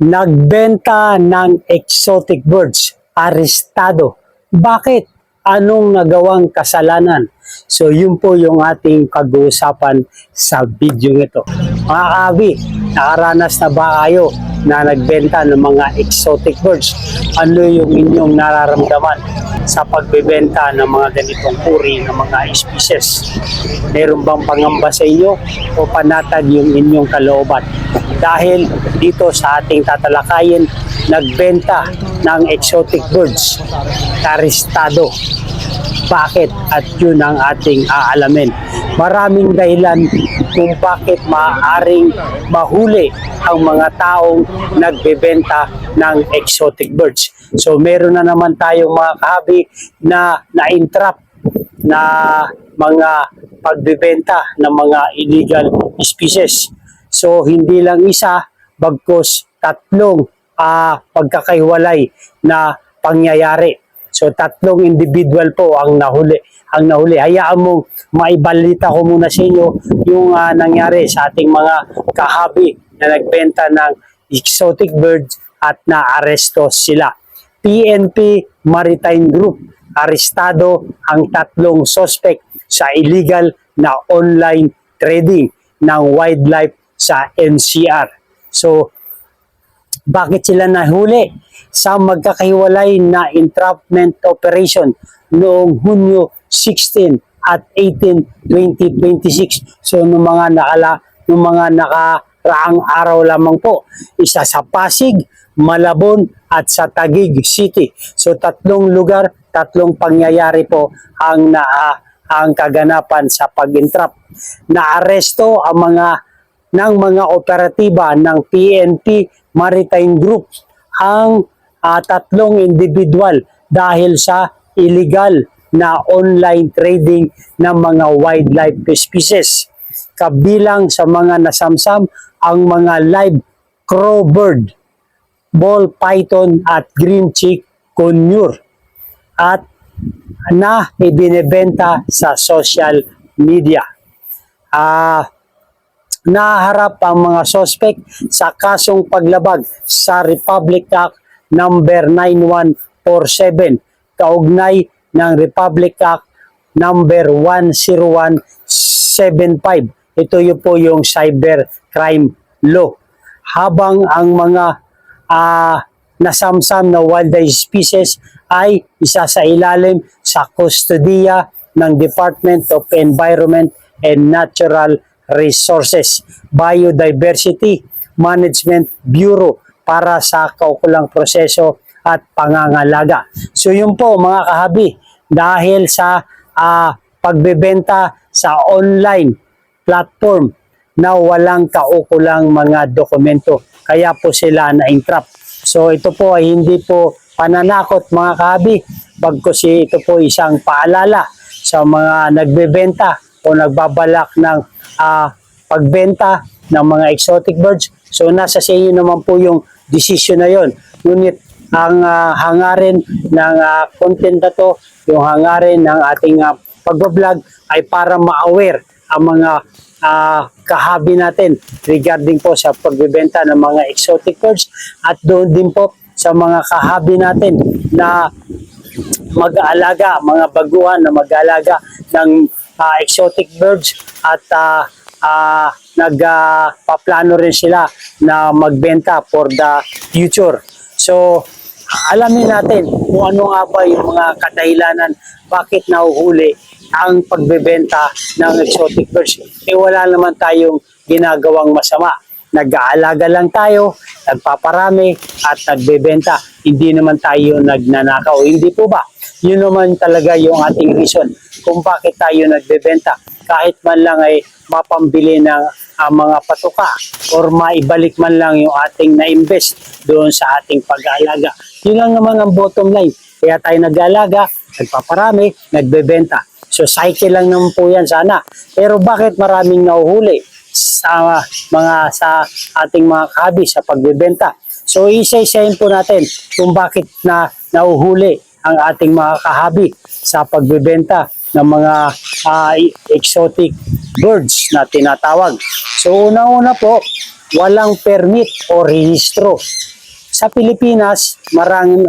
Nagbenta ng exotic birds, arestado. Bakit? Anong nagawang kasalanan? So yun po yung ating pag-uusapan sa video ito. Mga kahabi, nakaranas na ba kayo na nagbenta ng mga exotic birds? Ano yung inyong nararamdaman sa pagbebenta ng mga ganitong uri ng mga species? Meron bang pangamba sa inyo o panatag yung inyong kalooban? Dahil dito sa ating tatalakayin, nagbenta ng exotic birds, arestado. Bakit? At yun ang ating aalamin. Maraming dahilan kung bakit maaaring mahuli ang mga taong nagbebenta ng exotic birds. So meron na naman tayong mga kahabi na na-entrap na mga pagbebenta ng mga illegal species. So hindi lang isa, bagkus tatlong pagkakahiwalay na pangyayari. So tatlong individual po ang nahuli. Hayaan mo maibalita ko muna sa inyo yung nangyari sa ating mga kahabi na nagbenta ng exotic birds at naaresto sila. PNP Maritime Group, arestado ang tatlong suspect sa illegal na online trading ng wildlife sa NCR. So, bakit sila nahuli? Sa magkakahiwalay na entrapment operation noong Hunyo 16 at 18, 2026. So, nung mga nakaraang araw lamang po, isa sa Pasig, Malabon at sa Taguig City. So, tatlong lugar, tatlong pangyayari po ang kaganapan sa pag-entrap. Naaresto ang mga operatiba ng PNP Maritime Group ang tatlong individual dahil sa illegal na online trading ng mga wildlife species. Kabilang sa mga nasamsam ang mga live crow bird, ball python at green cheek conure at na ibinebenta sa social media. Naharap ang mga suspect sa kasong paglabag sa Republic Act number 9147 kaugnay ng Republic Act number 10175. Ito po yung cybercrime law. Habang ang mga nasamsam na wildlife species ay isa sa ilalim sa kustodiya ng Department of Environment and Natural Resources, Biodiversity Management Bureau para sa kaukulang proseso at pangangalaga. So yun po mga kahabi, dahil sa pagbebenta sa online platform na walang kaukulang mga dokumento, kaya po sila na-entrap. So ito po ay hindi po pananakot mga kahabi, bagkus ito po isang paalala sa mga nagbebenta o nagbabalak ng pagbenta ng mga exotic birds. So nasa sa inyo naman po yung decision na yon. Ngunit ang hangarin ng content na to, yung hangarin ng ating pagbablog ay para ma-aware ang mga kahabi natin regarding po sa pagbebenta ng mga exotic birds at doon din po sa mga kahabi natin na mag-aalaga, mga baguhan na mag-aalaga ng exotic birds at nagpaplano rin sila na magbenta for the future. So, alamin natin kung ano nga ba yung mga kadahilanan bakit nahuhuli ang pagbebenta ng exotic birds. Wala naman tayong ginagawang masama. Nag-aalaga lang tayo, nagpaparami at nagbebenta. Hindi naman tayo nagnanakaw. Hindi po ba? Yun naman talaga yung ating reason kung bakit tayo nagbebenta. Kahit man lang ay mapambili ng mga patuka or maibalik man lang yung ating na-invest doon sa ating pag-aalaga. Yun lang naman ang bottom line. Kaya tayo nag-aalaga, nagpaparami, nagbebenta. So cycle lang naman po yan sana. Pero bakit maraming nahuhuli sa ating mga kahabi sa pagbebenta? So isa-isahin po natin kung bakit nahuhuli ang ating mga kahabi sa pagbebenta ng mga exotic birds na tinatawag. So una-una po, walang permit o rehistro. Sa Pilipinas,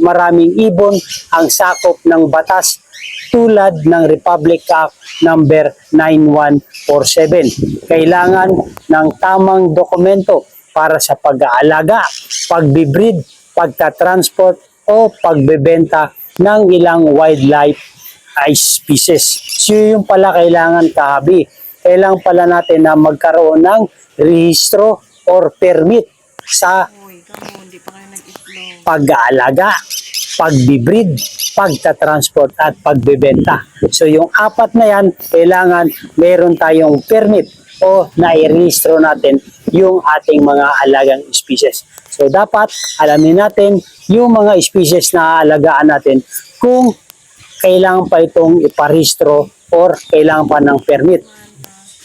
maraming ibon ang sakop ng batas tulad ng Republic Act number 9147. Kailangan ng tamang dokumento para sa pag-aalaga, pagbibreed, pagtatransport o pagbebenta ng ilang wildlife species. So yung pala kailangan kahabi. Kailangan pala natin na magkaroon ng rehistro or permit sa Uy, kamo, hindi pa kayo nag-itlog. pag-aalaga, pagbibreed, pagtatransport at pagbebenta. So yung apat na yan, kailangan meron tayong permit o nairehistro natin yung ating mga alagang species. So dapat alamin natin yung mga species na aalagaan natin kung kailangan pa itong iparehistro or kailangan pa ng permit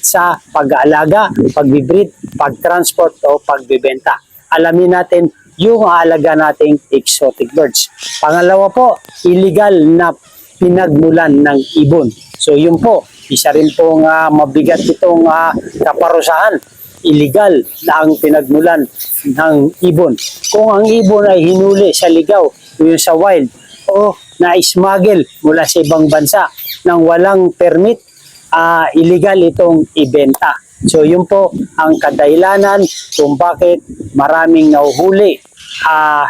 sa pag-aalaga, pagbibreed, pagtransport o pagbebenta. Alamin natin yung aalaga nating exotic birds. Pangalawa po, illegal na pinagmulan ng ibon. So yun po, isa rin pong mabigat itong kaparusahan. Illegal na ang pinagmulan ng ibon. Kung ang ibon ay hinuli sa ligaw, yung sa wild, o na-smuggle mula sa ibang bansa nang walang permit, illegal itong ibenta. So yun po ang kadahilanan kung bakit maraming nahuhuli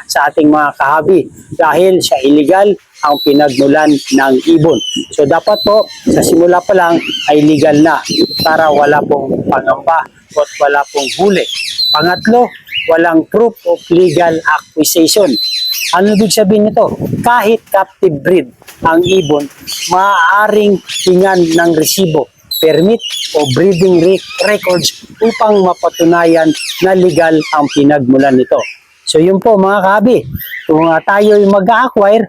sa ating mga kahabi dahil sa illegal ang pinagmulan ng ibon. So dapat po sa simula pa lang ay legal na para wala pong pangamba at wala pong huli. Pangatlo, walang proof of legal acquisition. Ano ibig sabihin nito? Kahit captive breed ang ibon, maaaring hingan ng resibo, permit o breeding records upang mapatunayan na legal ang pinagmulan nito. So yun po mga kahabi, kung tayo ay mag-acquire,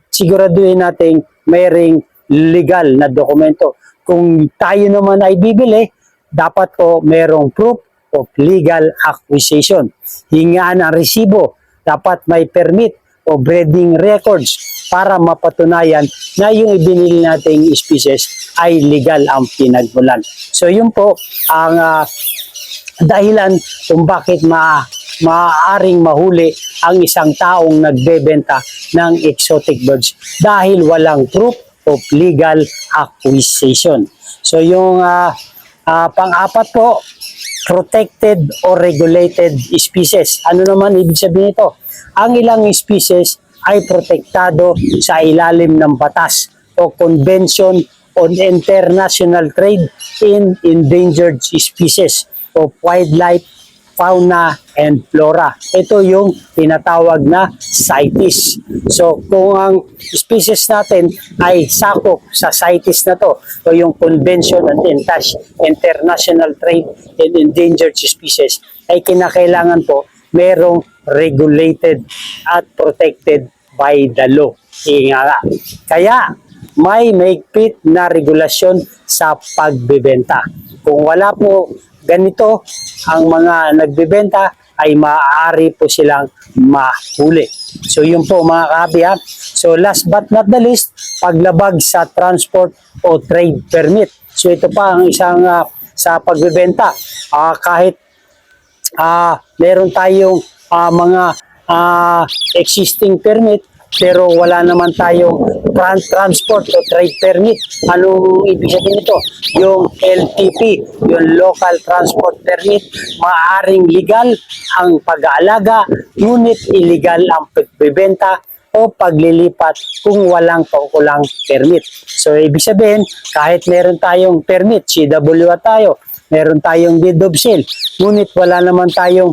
siguraduhin natin mayroong legal na dokumento. Kung tayo naman ay bibili, dapat po mayroong proof of legal acquisition. Hingaan ang resibo, dapat may permit o breeding records para mapatunayan na yung ibinili nating species ay legal ang pinagmulan. So yun po ang dahilan kung bakit maaaring mahuli ang isang taong nagbebenta ng exotic birds dahil walang proof of legal acquisition. So yung pang-apat po, protected or regulated species. Ano naman ibig sabihin nito? Ang ilang species ay protektado sa ilalim ng batas o Convention on International Trade in Endangered Species of Wildlife, Fauna, and Flora. Ito yung tinatawag na CITES. So kung ang species natin ay sakop sa CITES na to, o yung Convention on International Trade in Endangered Species, ay kinakailangan po merong regulated at protected by the law. Kaya may mahigpit na regulasyon sa pagbebenta. Kung wala po ganito, ang mga nagbebenta ay maaari po silang mahuli. So yun po mga kahabi ha. So last but not the least, paglabag sa transport o trade permit. So ito pa ang isang sa pagbebenta. Kahit meron tayong mga existing permit pero wala naman tayong transport o trade permit. Anong ibig sabihin nito? Yung LTP, yung Local Transport Permit, maaaring legal ang pag-aalaga, ngunit illegal ang pagbebenta o paglilipat kung walang kaukulang permit. So ibig sabihin, kahit meron tayong permit, CWA tayo, meron tayong deed of sale, ngunit wala naman tayong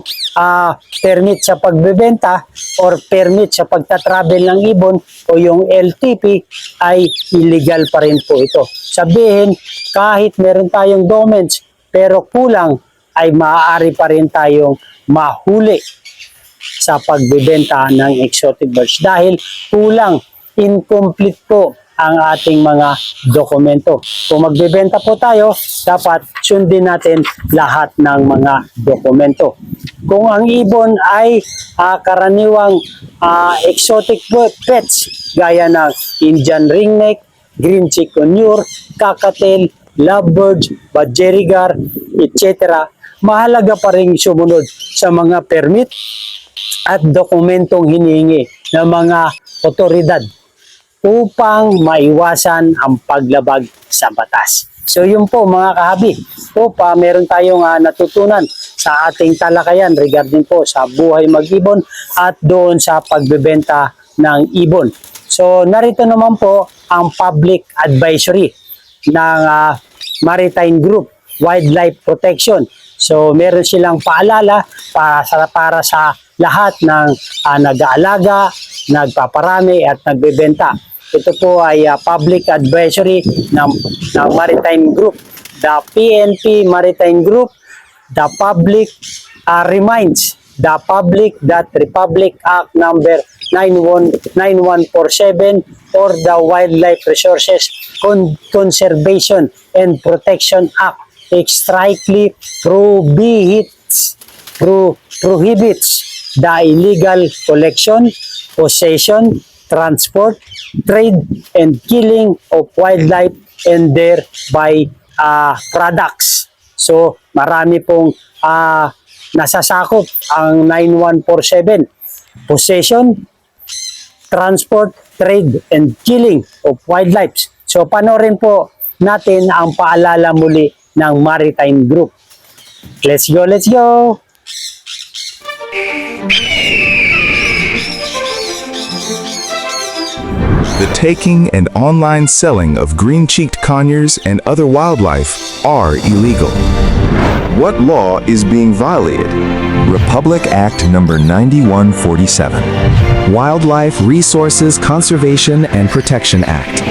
permit sa pagbebenta or permit sa pagtatravel ng ibon o yung LTP, ay illegal pa rin po ito. Sabihin, kahit meron tayong documents pero kulang, ay maaari pa rin tayong mahuli sa pagbebenta ng exotic birds dahil kulang, incomplete po ang ating mga dokumento. Kung magbebenta po tayo, dapat sundin natin lahat ng mga dokumento. Kung ang ibon ay karaniwang exotic pets gaya ng Indian ringneck, green chick conure, cockatiel, lovebirds, budgerigar, etc., mahalaga pa rin sumunod sa mga permit at dokumentong hinihingi ng mga otoridad upang maiwasan ang paglabag sa batas. So yun po mga kahabi, meron tayong natutunan sa ating talakayan regarding po sa buhay mag-ibon at doon sa pagbebenta ng ibon. So narito naman po ang public advisory ng Maritime Group Wildlife Protection. So meron silang paalala para sa lahat ng nag-aalaga, nagpaparami at nagbebenta. Ito po ay public advisory ng Maritime Group. The PNP Maritime Group, the public reminds the public that Republic Act number 9147 or the Wildlife Resources Conservation and Protection Act strictly prohibits the illegal collection, possession, transport, trade, and killing of wildlife and thereby products. So, marami pong nasasakop ang 9147. Possession, transport, trade, and killing of wildlife. So, panoorin po natin ang paalala muli ng Maritime Group. Let's go, let's go! The taking and online selling of green-cheeked conures and other wildlife are illegal. What law is being violated? Republic Act number 9147. Wildlife Resources Conservation and Protection Act.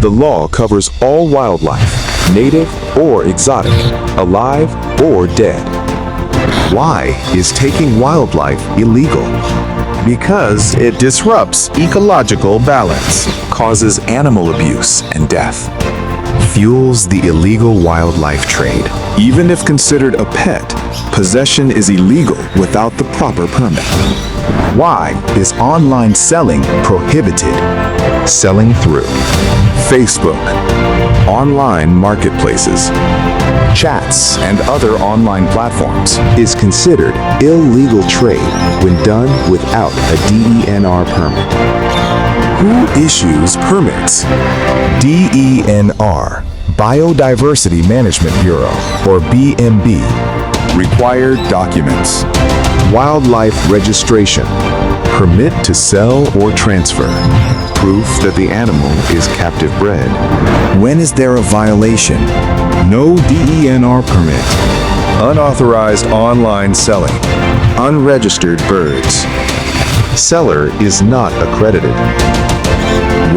The law covers all wildlife, native or exotic, alive or dead. Why is taking wildlife illegal? Because it disrupts ecological balance, causes animal abuse and death, fuels the illegal wildlife trade. Even if considered a pet, possession is illegal without the proper permit. Why is online selling prohibited? Selling through Facebook, online marketplaces, chats, and other online platforms is considered illegal trade when done without a DENR permit. Who issues permits? DENR, Biodiversity Management Bureau, or BMB. Required documents: wildlife registration, permit to sell or transfer, proof that the animal is captive bred. When is there a violation? No DENR permit. Unauthorized online selling. Unregistered birds. Seller is not accredited.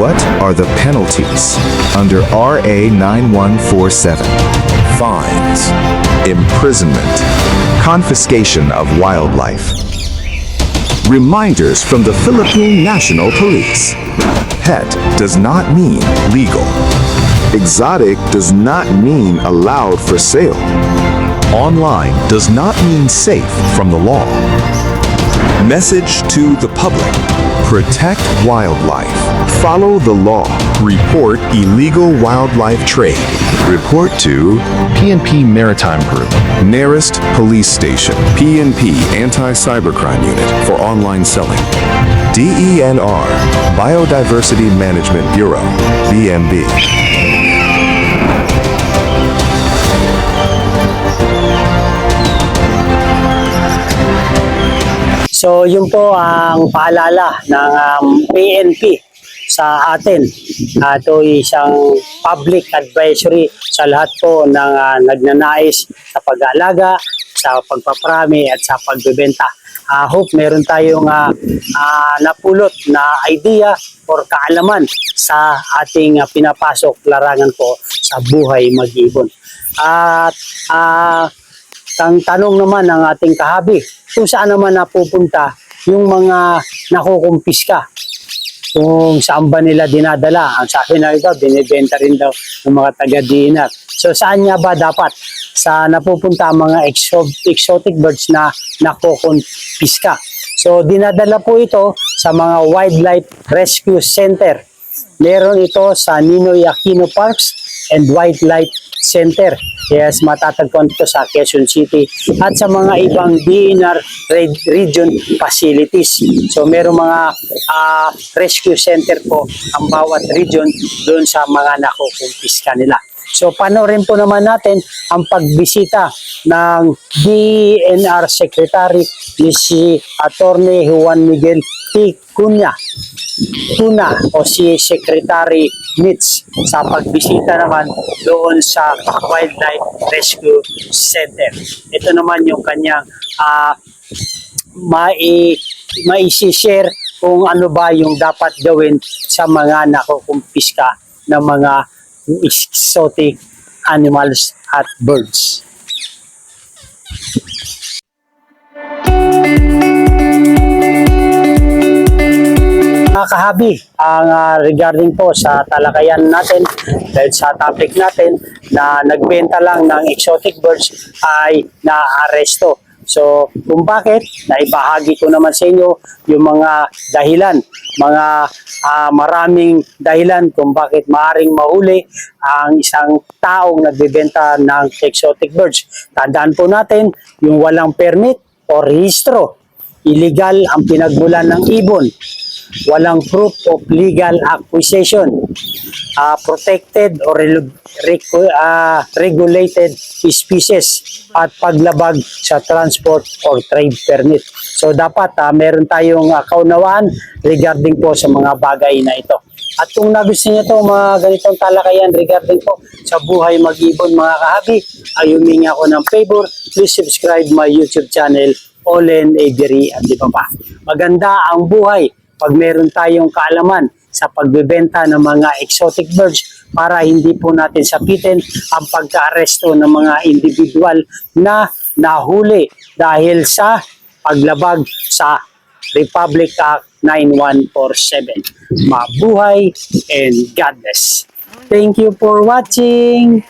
What are the penalties under RA 9147? Fines, imprisonment, confiscation of wildlife. Reminders from the Philippine National Police. Pet does not mean legal. Exotic does not mean allowed for sale. Online does not mean safe from the law. Message to the public: protect wildlife. Follow the law. Report illegal wildlife trade. Report to PNP Maritime Group, nearest police station, PNP Anti-Cybercrime Unit for online selling. DENR, Biodiversity Management Bureau, BMB. So yun po ang paalala ng PNP sa atin. Ito isang public advisory sa lahat po ng nagnanais sa pag-aalaga, sa pagpaparami at sa pagbebenta. Hope meron tayong napulot na idea or kaalaman sa ating pinapasok larangan po sa buhay mag-ibon. At ang tanong naman ng ating kahabi, kung saan naman napupunta yung mga nakukumpiska? Kung saan ba nila dinadala? Ang sabi na ito, binibenta rin daw ng mga taga-DNR. So saan nga ba dapat sa napupunta ang mga exotic birds na nakukumpiska? So dinadala po ito sa mga Wildlife Rescue Center. Meron ito sa Ninoy Aquino Parks and Wildlife Center. Yes, matatagpuan ito sa Quezon City at sa mga ibang DNR region facilities. So merong mga rescue center po ang bawat region doon sa mga nakukumpiska nila. So panoorin po naman natin ang pagbisita ng DNR Secretary ni si Attorney Juan Miguel P. Tuna o si Secretary Mitch sa pagbisita naman doon sa Wildlife Rescue Center. Ito naman yung kanyang mai-share kung ano ba yung dapat gawin sa mga nakukumpiska ng mga exotic animals at birds. Mga kahabi, ang regarding po sa talakayan natin dahil sa topic natin na nagbenta lang ng exotic birds ay naaresto. So, kung bakit, naibahagi ko naman sa inyo yung mga dahilan, mga maraming dahilan kung bakit maaring mahuli ang isang taong nagbebenta ng exotic birds. Tandaan po natin, yung walang permit o rehistro, illegal ang pinagmulan ng ibon, walang proof of legal acquisition, protected or regulated species at paglabag sa transport or trade permit. So dapat meron tayong kaunawaan regarding po sa mga bagay na ito. At kung nagustuhan niyo ito mga ganitong talakayan regarding po sa buhay mag-ibon mga kahabi, ay humingi ako ng favor, please subscribe my YouTube channel, Olen Avery at iba pa. Maganda ang buhay pag meron tayong kaalaman sa pagbebenta ng mga exotic birds para hindi po natin sapitin ang pagka-aresto ng mga individual na nahuli dahil sa paglabag sa Republic Act 9147. Mabuhay and God bless. Thank you for watching.